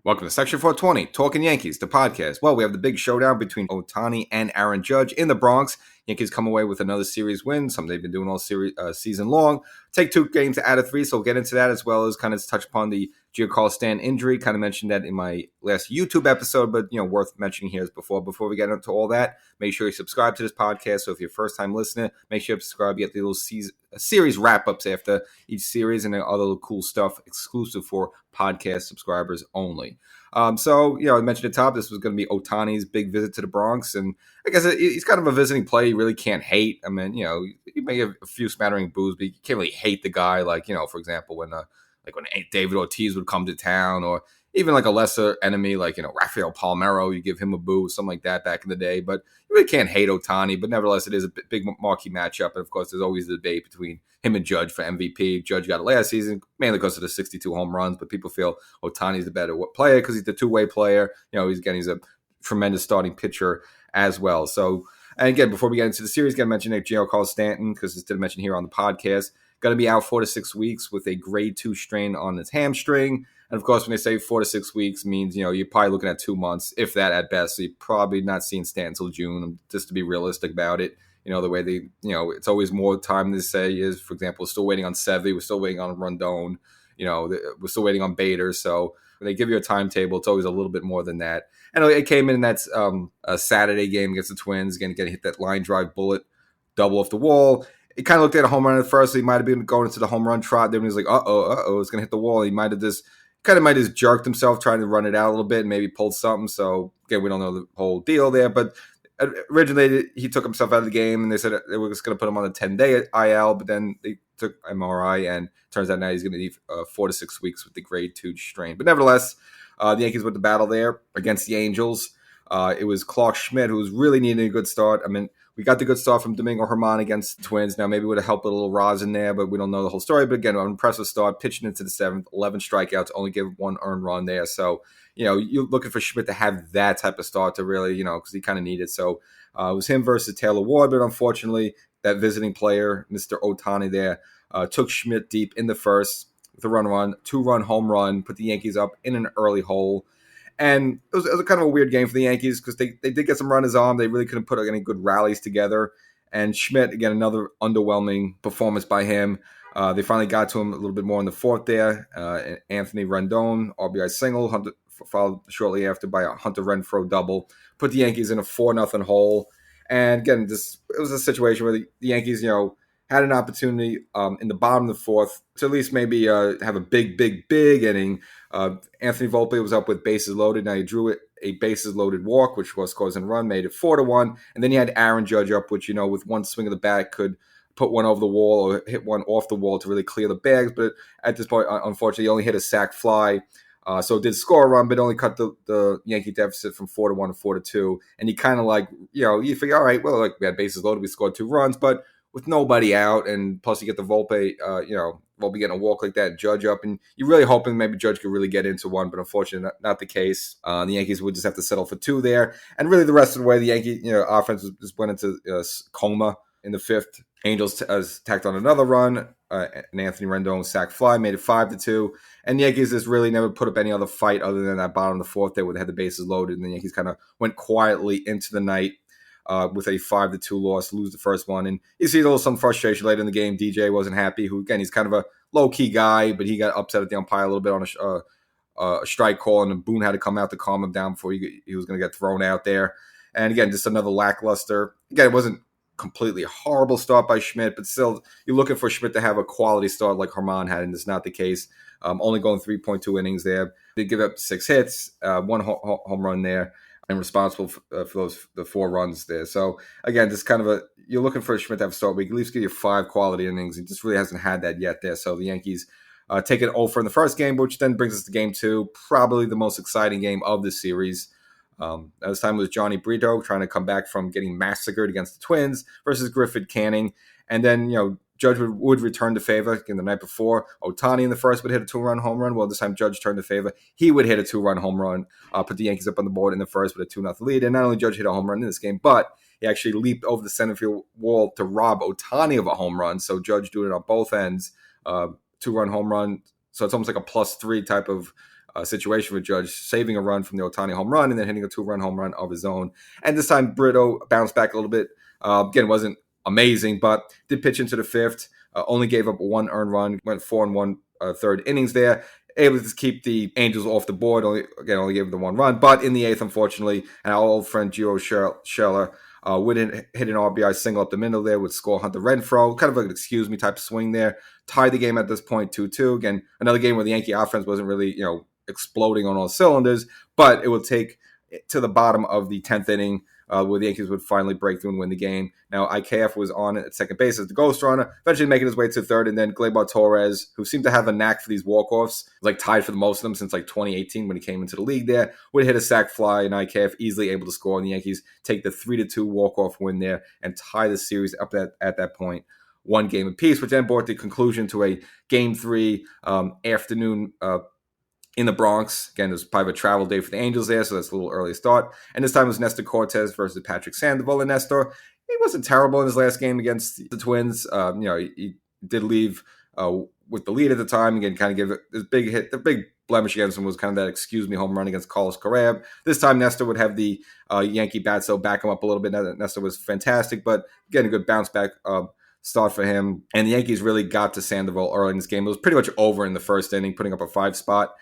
Welcome to Section 420, Talkin Yankees, the podcast. Well, we have the big showdown between Ohtani and Aaron Judge in the Bronx. Yankees come away with another series win, something they've been doing all season long. Take 2 games out of 3, so we'll get into that as well as kind of touch upon the Giancarlo Stanton injury. Kind of mentioned that in my last YouTube episode, but worth mentioning here before we get into all that. Make sure you subscribe to this podcast. So if you're a first-time listener, make sure you subscribe. You get the little series wrap-ups after each series and other little cool stuff exclusive for podcast subscribers only. I mentioned at the top, this was going to be Ohtani's big visit to the Bronx, and I guess he's kind of a visiting player you really can't hate. I mean, you may have a few smattering boos, but you can't really hate the guy. Like, for example, when David Ortiz would come to town, or even like a lesser enemy like, Rafael Palmeiro, you give him a boo, something like that back in the day. But you really can't hate Ohtani, but nevertheless, it is a big marquee matchup. And of course, there's always the debate between him and Judge for MVP. Judge got it last season, mainly because of the 62 home runs, but people feel Ohtani's the better player because he's the two-way player. He's a tremendous starting pitcher as well. So, and again, before we get into the series, got to mention that Giancarlo Stanton, because it's didn't mention here on the podcast, going to be out 4 to 6 weeks with a grade 2 strain on his hamstring. And of course, when they say 4 to 6 weeks means, you're probably looking at 2 months, if that at best. So you're probably not seeing Stanton until June, just to be realistic about it. The way they, it's always more time to say is, for example, we're still waiting on Sevy, we're still waiting on Rondon, we're still waiting on Bader. So when they give you a timetable, it's always a little bit more than that. And it came in that's a Saturday game against the Twins, going to hit that line drive bullet, double off the wall. It kind of looked at a home run at first. So he might have been going into the home run trot. Then he was like, it's going to hit the wall. He might have just jerked himself trying to run it out a little bit and maybe pulled something. So, again, we don't know the whole deal there. But originally, he took himself out of the game, and they said they were just going to put him on a 10-day IL. But then they took MRI, and turns out now he's going to need 4 to 6 weeks with the grade 2 strain. But nevertheless, the Yankees with the battle there against the Angels. It was Clarke Schmidt who was really needing a good start. I mean, we got the good start from Domingo Germán against the Twins. Now, maybe it would have helped with a little rosin there, but we don't know the whole story. But again, an impressive start, pitching into the 7th, 11 strikeouts, only gave 1 earned run there. So, you're looking for Schmidt to have that type of start to really, because he kind of needed. So, it was him versus Taylor Ward, but unfortunately, that visiting player, Mr. Ohtani there, took Schmidt deep in the first with a 2-run home run, put the Yankees up in an early hole. And it was a kind of a weird game for the Yankees because they did get some runners on. They really couldn't put any good rallies together. And Schmidt, again, another underwhelming performance by him. They finally got to him a little bit more in the 4th there. Anthony Rendon, RBI single, followed shortly after by a Hunter Renfroe double. Put the Yankees in a 4-0 hole. And again, it was a situation where the Yankees, had an opportunity in the bottom of the 4th to at least maybe have a big inning. Anthony Volpe was up with bases loaded. Now he drew a bases loaded walk, which was causing a run, made it 4-1. And then you had Aaron Judge up, which, with one swing of the bat could put one over the wall or hit one off the wall to really clear the bags. But at this point, unfortunately, he only hit a sac fly. So it did score a run, but only cut the Yankee deficit from 4-1 to 4-2. And he kind of you figure, all right, well, we had bases loaded, we scored 2 runs, but with nobody out, and plus you get the Volpe, Volpe getting a walk like that, Judge up, and you're really hoping maybe Judge could really get into one, but unfortunately not the case. The Yankees would just have to settle for 2 there, and really the rest of the way, the Yankee offense just went into coma in the 5th. Angels tacked on another run, and Anthony Rendon sac fly, made it 5-2, and the Yankees just really never put up any other fight other than that bottom of the 4th there where they had the bases loaded, and the Yankees kind of went quietly into the night. With a 5-2 loss, lose the first one. And you see some frustration later in the game. DJ wasn't happy, who, again, he's kind of a low-key guy, but he got upset at the umpire a little bit on a strike call, and Boone had to come out to calm him down before he was going to get thrown out there. And, again, just another lackluster. Again, it wasn't completely horrible start by Schmidt, but still, you're looking for Schmidt to have a quality start like Germán had, and it's not the case. Only going 3.2 innings there. They give up 6 hits, 1 home run there, and responsible for the 4 runs there. So, again, just kind of you're looking for Schmidt to have a start. We can at least give you 5 quality innings. He just really hasn't had that yet there. So the Yankees take it over in the first game, which then brings us to game 2, probably the most exciting game of the series. This time it was Johnny Brito trying to come back from getting massacred against the Twins versus Griffith Canning. And then, Judge would return to favor. Again, the night before, Ohtani in the first would hit a 2-run home run. Well, this time Judge turned to favor. He would hit a 2-run home run, put the Yankees up on the board in the first with a 2-0 lead. And not only Judge hit a home run in this game, but he actually leaped over the center field wall to rob Ohtani of a home run. So Judge doing it on both ends, 2-run home run. So it's almost like a +3 type of situation with Judge, saving a run from the Ohtani home run and then hitting a 2-run home run of his own. And this time, Brito bounced back a little bit. Again, wasn't amazing, but did pitch into the fifth. Only gave up 1 earned run, went 4 and 1/3 innings there. Able to keep the Angels off the board. Only gave them the 1 run. But in the 8th, unfortunately, and our old friend Gio Scheller would hit an RBI single up the middle there, would score Hunter Renfroe. Kind of like an excuse me type of swing there. Tied the game at this point 2-2. Again, another game where the Yankee offense wasn't really, exploding on all cylinders, but it would take to the bottom of the 10th inning where the Yankees would finally break through and win the game. Now, IKF was on at second base as the ghost runner, eventually making his way to third, and then Gleyber Torres, who seemed to have a knack for these walk-offs, was tied for the most of them since 2018 when he came into the league there, would hit a sac fly, and IKF easily able to score, and the Yankees take the 3-2 walk-off win there and tie the series up at that point. 1 game apiece, which then brought the conclusion to a Game 3 afternoon in the Bronx. Again, it was probably a travel day for the Angels there, so that's a little early start. And this time it was Nestor Cortes versus Patrick Sandoval. And Nestor, he wasn't terrible in his last game against the Twins. He did leave with the lead at the time. Again, kind of give it this big hit. The big blemish against him was kind of that excuse me home run against Carlos Correa. This time Nestor would have the Yankee bat, so back him up a little bit. Nestor was fantastic, but again, a good bounce back start for him. And the Yankees really got to Sandoval early in this game. It was pretty much over in the first inning, putting up a 5 spot.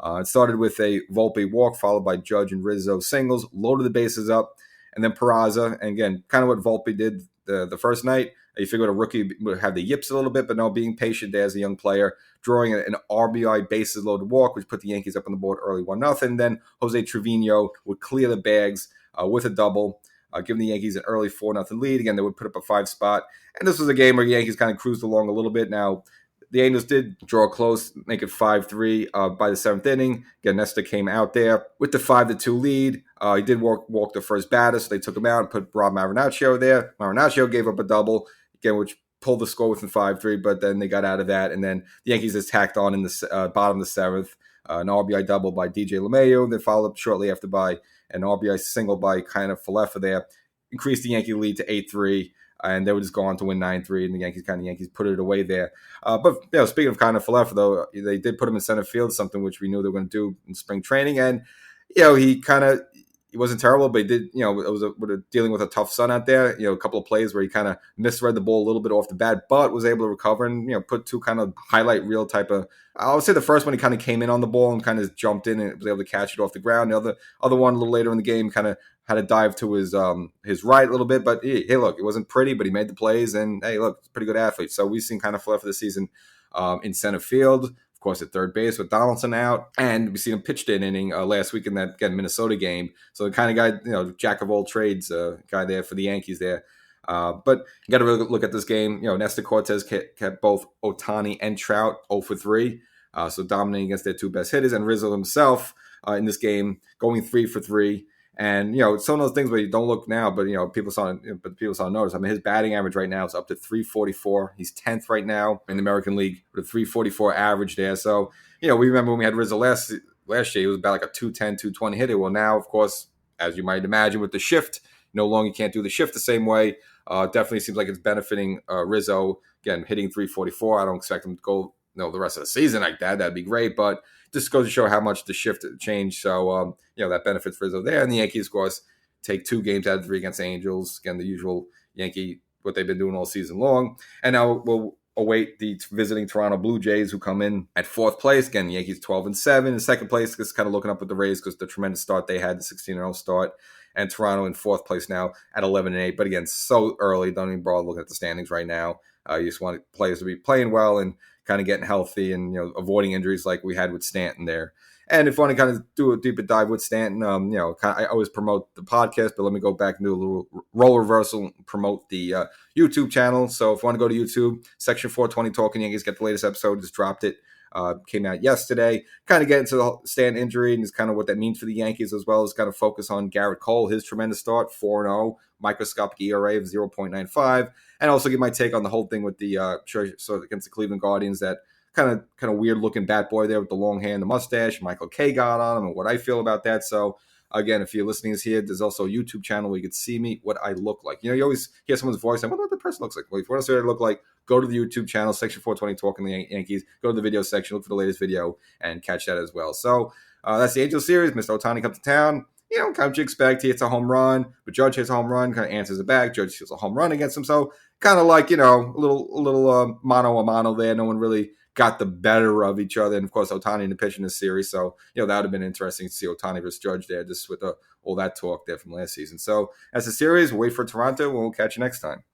It started with a Volpe walk, followed by Judge and Rizzo singles, loaded the bases up, and then Peraza. And again, kind of what Volpe did the first night. You figured a rookie would have the yips a little bit, but no, being patient there as a young player, drawing an RBI bases loaded walk, which put the Yankees up on the board early 1-0. Then Jose Trevino would clear the bags with a double, giving the Yankees an early 4-0 lead. Again, they would put up a 5 spot. And this was a game where the Yankees kind of cruised along a little bit. Now, the Angels did draw close, make it 5-3 by the 7th inning. Again, Nestor came out there with the 5-2 lead. He did walk the first batter, so they took him out and put Rob Marinaccio there. Marinaccio gave up a double, again, which pulled the score within 5-3, but then they got out of that. And then the Yankees just tacked on in the bottom of the 7th, an RBI double by DJ LeMahieu, then followed up shortly after by an RBI single by kind of Falefa there. Increased the Yankee lead to 8-3. And they would just go on to win 9-3, and the Yankees put it away there. But speaking of kind of Falefa, though, they did put him in center field, something which we knew they were going to do in spring training. And he wasn't terrible, but he did. It was dealing with a tough sun out there. A couple of plays where he kind of misread the ball a little bit off the bat, but was able to recover and put 2 kind of highlight reel type of. I would say the first one he kind of came in on the ball and kind of jumped in and was able to catch it off the ground. The other one a little later in the game kind of had a dive to his right a little bit, but hey, look, it wasn't pretty, but he made the plays, and hey, look, it's a pretty good athlete. So we've seen kind of Falefa this season in center field, of course, at third base with Donaldson out, and we seen him pitch an inning last week in that Minnesota game. So the kind of guy, jack of all trades guy there for the Yankees there. But you got to really look at this game. Nestor Cortes kept both Ohtani and Trout 0-for-3, so dominating against their 2 best hitters, and Rizzo himself in this game going 3-for-3. And it's some of those things where you don't look now, but people saw notice. I mean, his batting average right now is up to 344. He's 10th right now in the American League with a 344 average there. So we remember when we had Rizzo last year, he was about like a 210, 220 hitter. Well, now, of course, as you might imagine, with the shift, no longer can't do the shift the same way. Definitely seems like it's benefiting Rizzo. Again, hitting 344. I don't expect him to go the rest of the season like that. That'd be great, but just goes to show how much the shift changed. So, that benefits Rizzo there. And the Yankees, of course, take 2 games out of 3 against the Angels. Again, the usual Yankee, what they've been doing all season long. And now we'll await the visiting Toronto Blue Jays, who come in at 4th place. Again, the Yankees 12-7. In 2nd place, just kind of looking up with the Rays because the tremendous start they had, the 16-0 start. And Toronto in 4th place now at 11-8. But again, so early. Don't even bother looking at the standings right now. You just want players to be playing well and kind of getting healthy and avoiding injuries like we had with Stanton there. And if you want to kind of do a deeper dive with Stanton, I always promote the podcast, but let me go back and do a little role reversal and promote the YouTube channel. So if you want to go to YouTube, Section 420 Talkin Yankees, get the latest episode, just dropped it. Came out yesterday. Kind of get into the Stanton injury and just kind of what that means for the Yankees, as well as kind of focus on Garrett Cole, his tremendous start, 4-0, microscopic ERA of 0.95, and also give my take on the whole thing with the against the Cleveland Guardians, that kind of weird looking bat boy there with the long hair and the mustache. Michael K got on him and what I feel about that. So again, if you're listening here, there's also a YouTube channel where you can see me, what I look like. You always hear someone's voice and what the person looks like. Well, if you want to see what I look like, go to the YouTube channel, Section 420 Talking the Yankees. Go to the video section, look for the latest video, and catch that as well. So that's the Angels series. Mr. Ohtani comes to town. Kind of what you expect. He hits a home run, but Judge hits a home run, kind of answers it back. Judge hits a home run against him. So kind of like, a little mano a mano there. No one really got the better of each other. And, of course, Ohtani in the pitch in this series. So, that would have been interesting to see Ohtani versus Judge there, just with all that talk there from last season. So, as a series, we'll wait for Toronto, and we'll catch you next time.